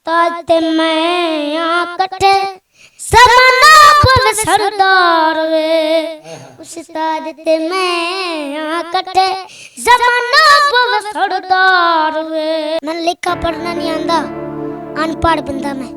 استاد تے میں کٹھے زمانہ پل سردار وے استاد تے میں کٹھے زمانہ پل سردار وے میں لکھا پڑھنا نہیں آندا ان پڑھ بندہ میں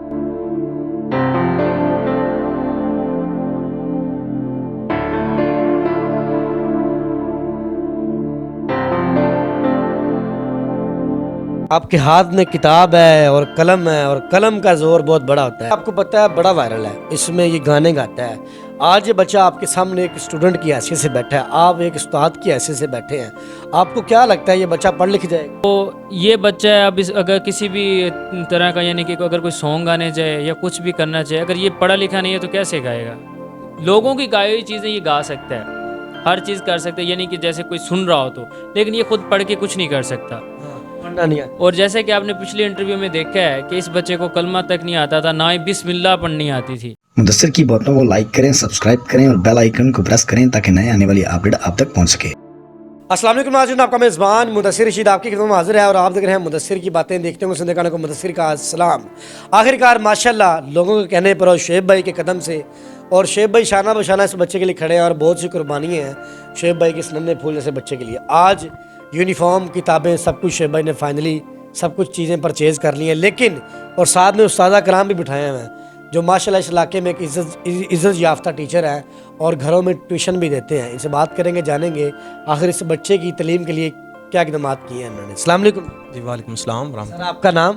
آپ کے ہاتھ میں کتاب ہے اور قلم کا زور بہت بڑا ہوتا ہے. آپ کو پتہ ہے بڑا وائرل ہے, اس میں یہ گانے گاتا ہے. آج یہ بچہ آپ کے سامنے ایک اسٹوڈنٹ کی حیثیت سے بیٹھا ہے, آپ ایک استاد کی حیثیت سے بیٹھے ہیں. آپ کو کیا لگتا ہے یہ بچہ پڑھ لکھ جائے گا؟ تو یہ بچہ ہے اب اگر کسی بھی طرح کا یعنی کہ اگر کوئی سانگ گانے چاہے یا کچھ بھی کرنا چاہے, اگر یہ پڑھا لکھا نہیں ہے تو کیسے گائے گا؟ لوگوں کی گائی ہوئی چیزیں یہ گا سکتا ہے, ہر چیز کر سکتا ہے, یعنی کہ جیسے کوئی سن رہا ہو تو, لیکن یہ خود پڑھ کے کچھ نہیں کر سکتا. پڑھنا نہیں آتا. اور جیسے کہ آپ نے پچھلی انٹرویو میں دیکھا ہے کہ اس بچے کو کلمہ تک نہیں آتا تھا, نہ ہی بسم اللہ پڑھنی آتی تھی. مدثر کی باتوں کو لائک کریں, سبسکرائب کریں اور بیل آئیکن کو پریس کریں تاکہ نئے آنے والی اپڈیٹ آپ تک پہنچ سکے. السلام علیکم ناظرین, آپ کا میزبان مدثر رشید آپ کی خدمت میں حاضر ہے اور آپ دیکھ رہے ہیں مدثر کی باتیں. دیکھتے ہیں سننے کو مدثر کا السلام. آخرکار ماشاءاللہ لوگوں کے کہنے پر اور شعیب بھائی کے قدم سے, اور شعیب بھائی شانہ بشانہ اس بچے کے لیے کھڑے ہیں اور بہت سی قربانیاں ہیں شعیب بھائی کے اس ننھے پھول جیسے بچے کے لیے. آج یونیفارم, کتابیں, سب کچھ شعیب بھائی نے فائنلی سب کچھ چیزیں پرچیز کر لی ہیں, لیکن اور ساتھ میں استادہ کرام بھی بٹھائے ہوئے ہیں جو ماشاءاللہ اس علاقے میں ایک عزت یافتہ ٹیچر ہیں اور گھروں میں ٹیوشن بھی دیتے ہیں. ان سے بات کریں گے, جانیں گے آخر اس بچے کی تعلیم کے لیے کیا اقدامات کیے ہیں انہوں نے. السلام علیکم. جی وعلیکم السلام ورحمۃ سر آپ کا نام؟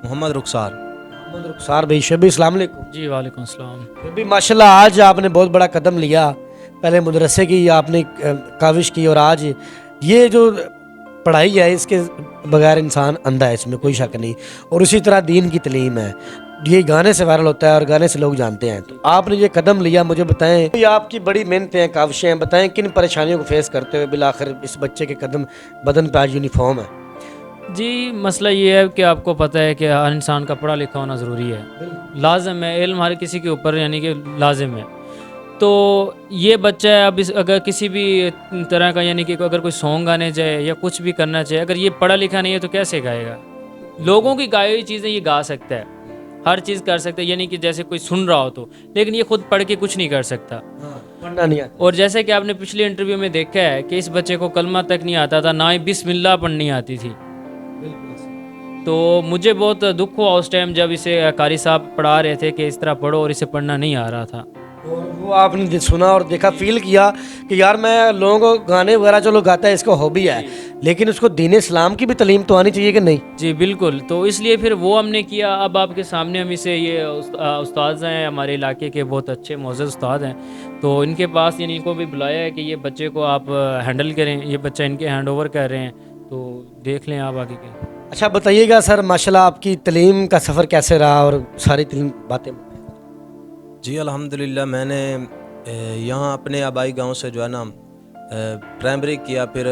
محمد رخسار. محمد رخسار بھائی. شعیب بھائی السلام علیکم. جی وعلیکم السلام. شعیب بھائی ماشاءاللہ آج آپ نے بہت بڑا قدم لیا, پہلے مدرسے کی آپ نے کاوش کی اور آج یہ جو پڑھائی ہے اس کے بغیر انسان اندھا ہے, اس میں کوئی شک نہیں. اور اسی طرح دین کی تعلیم ہے, یہ گانے سے وائرل ہوتا ہے اور گانے سے لوگ جانتے ہیں. تو آپ نے یہ قدم لیا, مجھے بتائیں یہ آپ کی بڑی محنتیں ہیں, کاوشیں ہیں, بتائیں کن پریشانیوں کو فیس کرتے ہوئے بالآخر اس بچے کے قدم بدن پہ آج یونیفارم ہے. جی مسئلہ یہ ہے کہ آپ کو پتہ ہے کہ ہر انسان کا پڑھا لکھا ہونا ضروری ہے, لازم ہے. علم ہر کسی کے اوپر یعنی کہ لازم ہے. تو یہ بچہ ہے اب اگر کسی بھی طرح کا یعنی کہ اگر کوئی سانگ گانے چاہے یا کچھ بھی کرنا چاہے, اگر یہ پڑھا لکھا نہیں ہے تو کیسے گائے گا؟ لوگوں کی گائی ہوئی چیزیں یہ گا سکتا ہے, ہر چیز کر سکتا ہے, یعنی کہ جیسے کوئی سن رہا ہو تو, لیکن یہ خود پڑھ کے کچھ نہیں کر سکتا. پڑھنا نہیں آتا. اور جیسے کہ آپ نے پچھلی انٹرویو میں دیکھا ہے کہ اس بچے کو کلمہ تک نہیں آتا تھا, نہ ہی بسم اللہ پڑھنی آتی تھی. تو مجھے بہت دکھ ہوا اس ٹائم جب اسے قاری صاحب پڑھا رہے تھے کہ اس طرح پڑھو, اور اسے پڑھنا نہیں آ رہا تھا. اور وہ آپ نے سنا اور دیکھا, فیل کیا کہ یار میں لوگوں کو گانے وغیرہ جو لوگ گاتا ہے اس کو ہابی ہے, لیکن اس کو دین اسلام کی بھی تعلیم تو آنی چاہیے کہ نہیں؟ جی بالکل. تو اس لیے پھر وہ ہم نے کیا. اب آپ کے سامنے ہم اسے یہ استاد ہیں ہمارے علاقے کے, بہت اچھے معزز استاد ہیں, تو ان کے پاس یعنی ان کو بھی بلایا ہے کہ یہ بچے کو آپ ہینڈل کریں, یہ بچہ ان کے ہینڈ اوور کر رہے ہیں, تو دیکھ لیں آپ آگے کے. اچھا بتائیے گا سر, ماشاءاللہ آپ کی تعلیم کا سفر کیسے رہا اور ساری تعلیم باتیں؟ جی الحمدللہ میں نے یہاں اپنے آبائی گاؤں سے جو ہے نا پرائمری کیا, پھر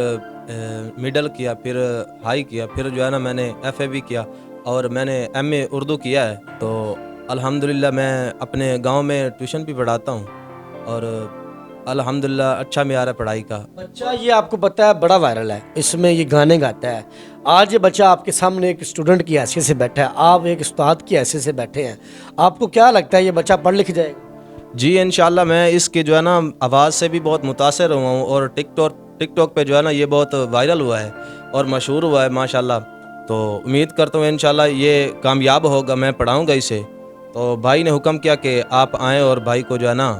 مڈل کیا, پھر ہائی کیا, پھر جو ہے نا میں نے ایف اے بھی کیا, اور میں نے ایم اے اردو کیا ہے. تو الحمدللہ میں اپنے گاؤں میں ٹیوشن بھی پڑھاتا ہوں اور الحمدللہ اچھا معیار ہے پڑھائی کا. بچہ یہ آپ کو پتہ ہے بڑا وائرل ہے, اس میں یہ گانے گاتا ہے. آج یہ بچہ آپ کے سامنے ایک اسٹوڈنٹ کی حیثیت سے بیٹھا ہے, آپ ایک استاد کی حیثیت سے بیٹھے ہیں. آپ کو کیا لگتا ہے یہ بچہ پڑھ لکھ جائے گا؟ جی انشاءاللہ میں اس کے جو ہے نا آواز سے بھی بہت متاثر ہوا ہوں, اور ٹک ٹاک پہ جو ہے نا یہ بہت وائرل ہوا ہے اور مشہور ہوا ہے ماشاءاللہ. تو امید کرتا ہوں انشاءاللہ یہ کامیاب ہوگا, میں پڑھاؤں گا اسے. تو بھائی نے حکم کیا کہ آپ آئیں اور بھائی کو جو ہے نا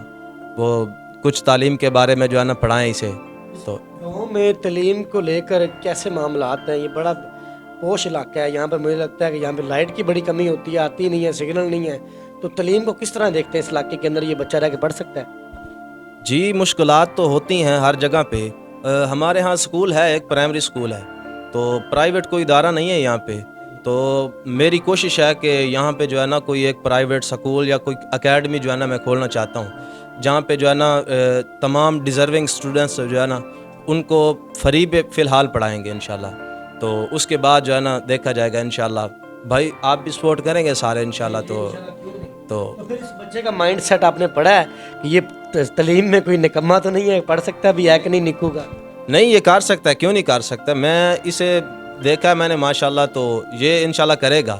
وہ کچھ تعلیم کے بارے میں جو ہے نا پڑھائیں اسے. تو گاؤں میں تعلیم کو لے کر کیسے معاملات ہیں؟ یہ بڑا پوش علاقہ ہے, یہاں پہ مجھے لگتا ہے کہ یہاں پہ لائٹ کی بڑی کمی ہوتی ہے, آتی نہیں ہے, سگنل نہیں ہے. تو تعلیم کو کس طرح دیکھتے ہیں اس علاقے کے اندر, یہ بچہ رہ کے پڑھ سکتا ہے؟ جی مشکلات تو ہوتی ہیں ہر جگہ پہ. ہمارے ہاں سکول ہے, ایک پرائمری سکول ہے, تو پرائیویٹ کوئی ادارہ نہیں ہے یہاں پہ. تو میری کوشش ہے کہ یہاں پہ جو ہے نا کوئی ایک پرائیویٹ سکول یا کوئی اکیڈمی جو ہے نا میں کھولنا چاہتا ہوں, جہاں پہ جو ہے نا تمام ڈیزرونگ اسٹوڈنٹس جو ہے نا ان کو فری پہ فی الحال پڑھائیں گے انشاءاللہ. تو اس کے بعد جو ہے نا دیکھا جائے گا انشاءاللہ. بھائی آپ بھی سپورٹ کریں گے سارے انشاءاللہ. تو پھر اس بچے کا مائنڈ سیٹ آپ نے پڑھا ہے کہ یہ تعلیم میں کوئی نکما تو نہیں ہے, پڑھ سکتا بھی ہے کہ نہیں نکو گا؟ نہیں, یہ کر سکتا ہے, کیوں نہیں کر سکتا. میں اسے دیکھا ہے میں نے ماشاءاللہ, تو یہ انشاءاللہ کرے گا.